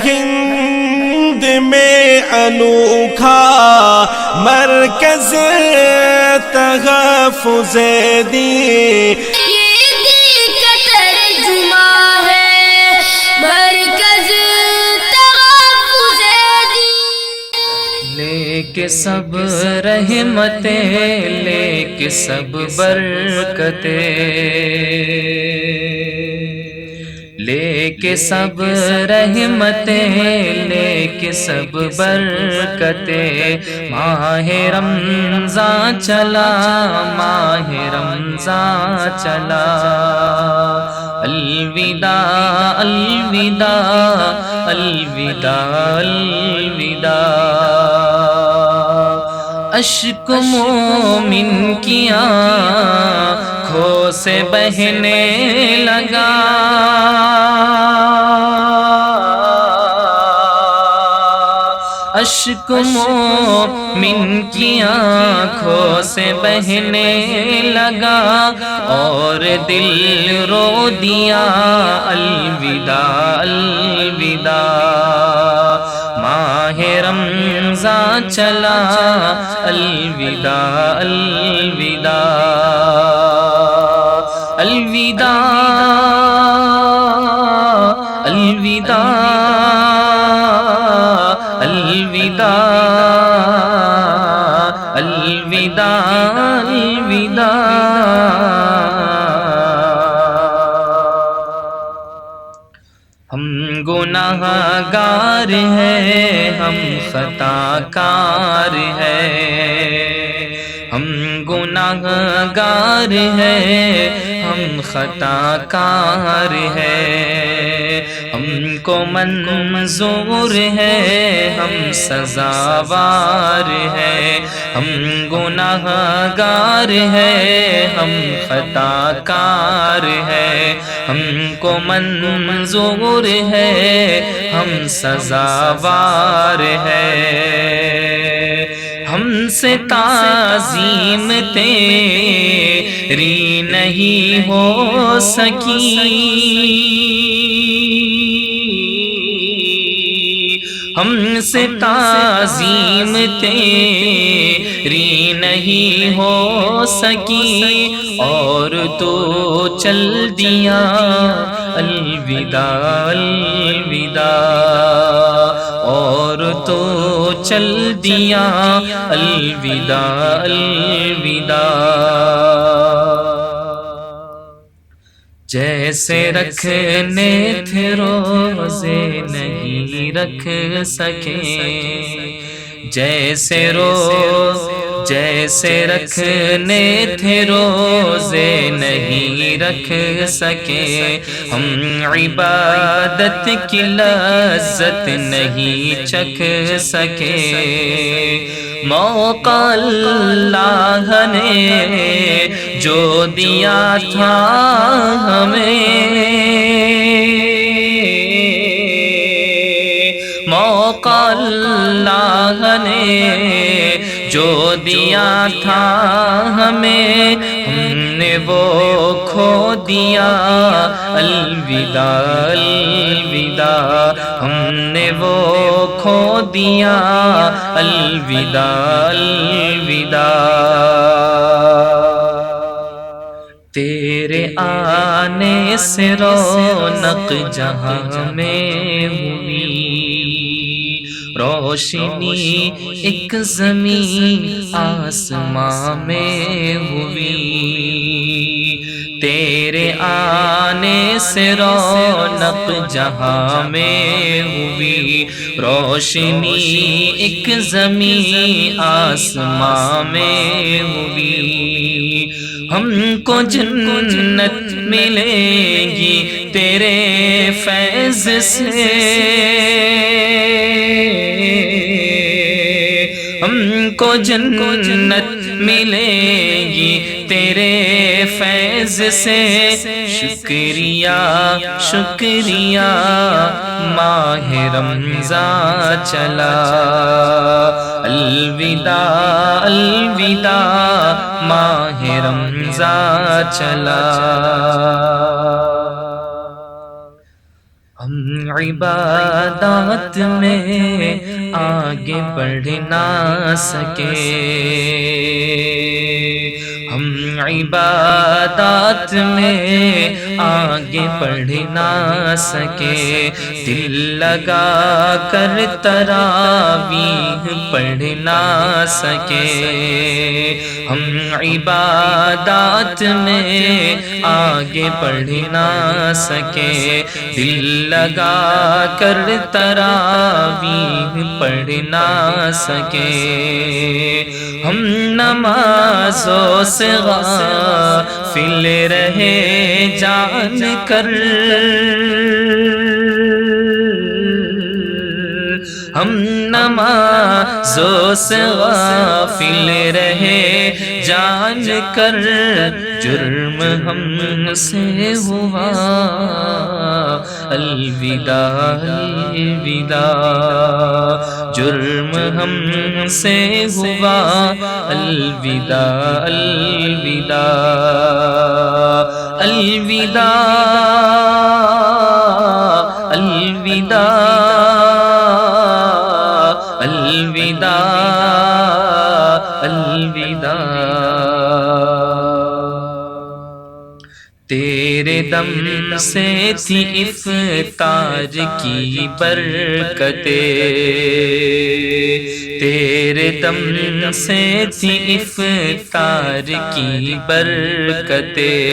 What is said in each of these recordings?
ہند میں انوکھا مرکز تحفظ دین، لے کے سب رحمتیں، لے کے سب برکتیں، لے کے سب رحمتیں، لے کے سب برکتیں، ماہ رمضان چلا، ماہ رمضان چلا، الوداع الوداع الوداع الوداع، اشک مومن کی آنکھوں سے بہنے لگا، اشک مومن کی آنکھوں سے بہنے لگا، اور دل رو دیا، الوداع الوداع، ماہ رمضان چلا، الوداع الوداع الوداع الوداع الوداع الوداع الوداع، ہم گناہ گار ہیں، ہم خطا کار ہیں، ہم گناہ گار ہیں، ہم خطا کار ہیں، ہم کو منظور ہے، ہم سزاوار ہیں، ہم گناہ گار ہیں، ہم خطا کار ہیں، ہم کو منظور ہے، ہم سزاوار ہیں، ہم سے تعظیم تیری نہیں ہو سکی، ہم سے تعظیم تیری نہیں ہو سکی، اور تو چل دیا، الوداع الوداع، اور تو چل دیا، الوداع الوداع، جیسے رکھنے تھے روزے نہیں رکھ سکے، جیسے رکھنے تھے روزے نہیں رکھ سکے، ہم عبادت کی لذت نہیں چکھ سکے، موقع اللہ نے جو دیا تھا ہمیں، موقع اللہ نے جو دیا تھا ہمیں، ہم نے وہ کھو دیا، الوداع الوداع، ہم نے وہ کھو دیا، الوداع الوداع، تیرے آنے سے رونق جہاں میں ہوئی، روشنی ایک زمین آسمان میں ہوئی، تیرے آنے سے رونق جہاں میں ہوئی، روشنی ایک زمین آسمان میں ہوئی، ہم کو جنت ملے گی تیرے فیض سے، ہم کو جنت ملے گی تیرے فیض سے، شکریہ شکریہ ماہ رمضان چلا، الوداع الوداع ماہ رمضان چلا، ہم عبادات میں آگے بڑھ نہ سکے، ہم عبادات میں آگے بڑھ نہ سکے، دل لگا کر تراویح پڑھ نہ سکے، ہم عبادات میں آگے بڑھ نہ سکے، دل لگا کر تراویح پڑھ نہ سکے، ہم نمازوں سے غافل رہے جان کر، ہم نمازوں سے غافل رہے جان کر، جرم ہم سے ہوا الوداع الوداع، جرم ہم سے ہوا الوداع الوداع الوداع الوداع الوداع الوداع، تیرے دم سے تھی افطار کی برکتیں، تیرے دم سے تھی افطار کی برکتیں،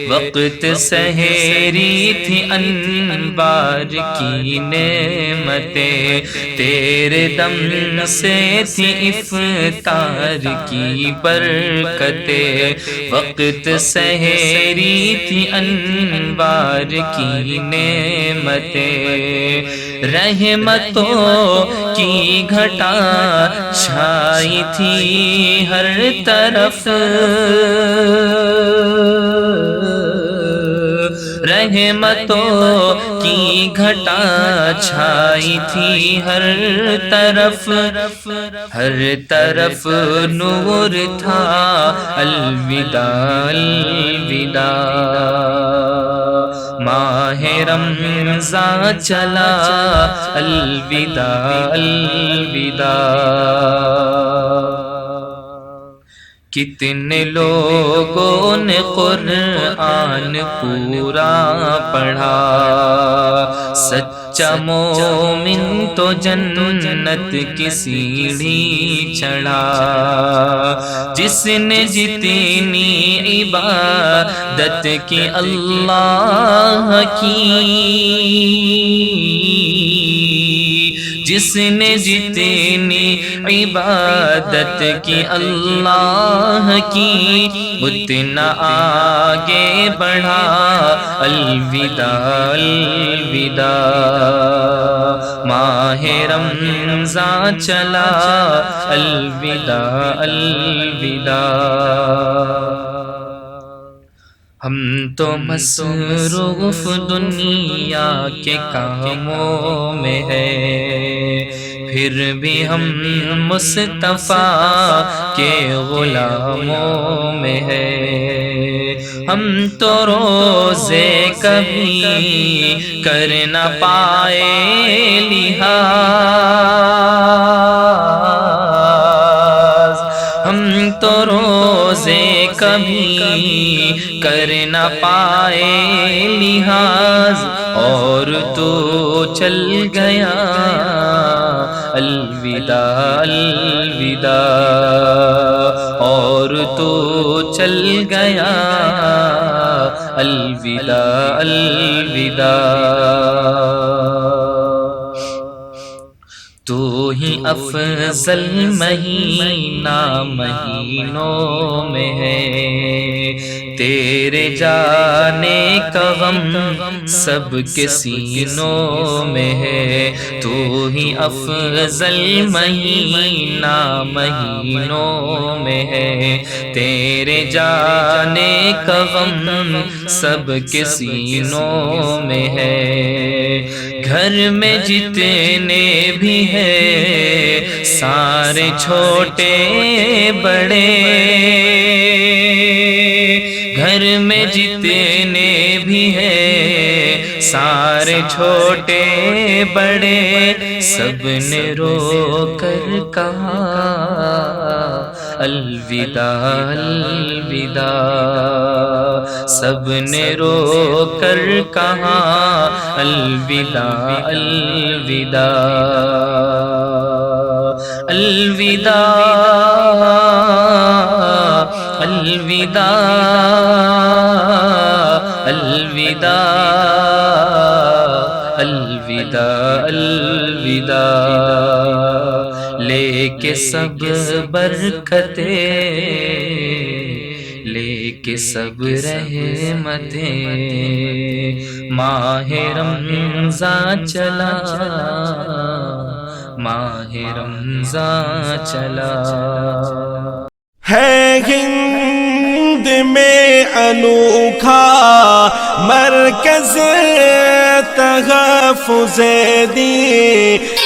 وقت سحری تھی انوار کی نعمتیں، تیرے دم سے تھی افطار کی برکتیں، وقت سحری تھی انوار کی نعمتیں، رحمتوں کی گھٹا چھائی تھی ہر طرف، رحمتوں کی گھٹا چھائی تھی ہر طرف، ہر طرف نور تھا الوداع الوداع، ماہ رمضان چلا الوداع الوداع، کتنے لوگوں نے قرآن پورا پڑھا، سچا مومن تو جنت کی سیڑھی چڑھا، جس نے جتنی عبادت کی اللہ کی، جس نے جتنی عبادت کی اللہ کی، اتنا آگے بڑھا الوداع الوداع، ماہ رمضان چلا الوداع الوداع، ہم تو مصروف دنیا کے کاموں میں ہیں، پھر بھی ہم مصطفیٰ کے غلاموں میں ہیں، ہم تو روزے کبھی کر نہ پائے لحاظ، ہم تو روزے کبھی کر نہ پائے لحاظ، اور تو چل گیا الوداع الوداع، اور تو چل گیا الوداع الوداع، تو ہی افضل مہینہ مہینوں میں ہے، تیرے جانے کا غم سب کے سینوں میں ہے، تو ہی افضل مہینہ مہینوں میں ہے، تیرے جانے کا غم سب کے سینوں میں ہے، گھر میں جتنے بھی ہیں سارے چھوٹے بڑے، گھر میں جتنے بھی ہیں سارے چھوٹے بڑے سب نے رو کر کہا الوداع الوداع، سب نے رو کر کہا الوداع الوداع الوداع الوداع الوداع الوداع الوداع، لے کے سب برکتیں، لے کے سب رحمتیں، ماہ رمضان چلا، ماہ رمضان چلا۔ ہے ہند میں انوکھا مرکز تحفظ دین،